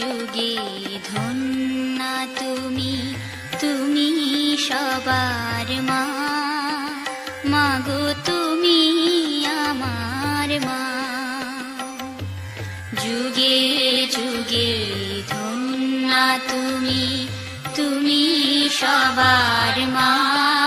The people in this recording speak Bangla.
যুগে ধন্যা তুমি, তুমি সবার মা। মাগো তুমি আমার মা। যুগে যুগে ধন্যা তুমি, তুমি সবার মা।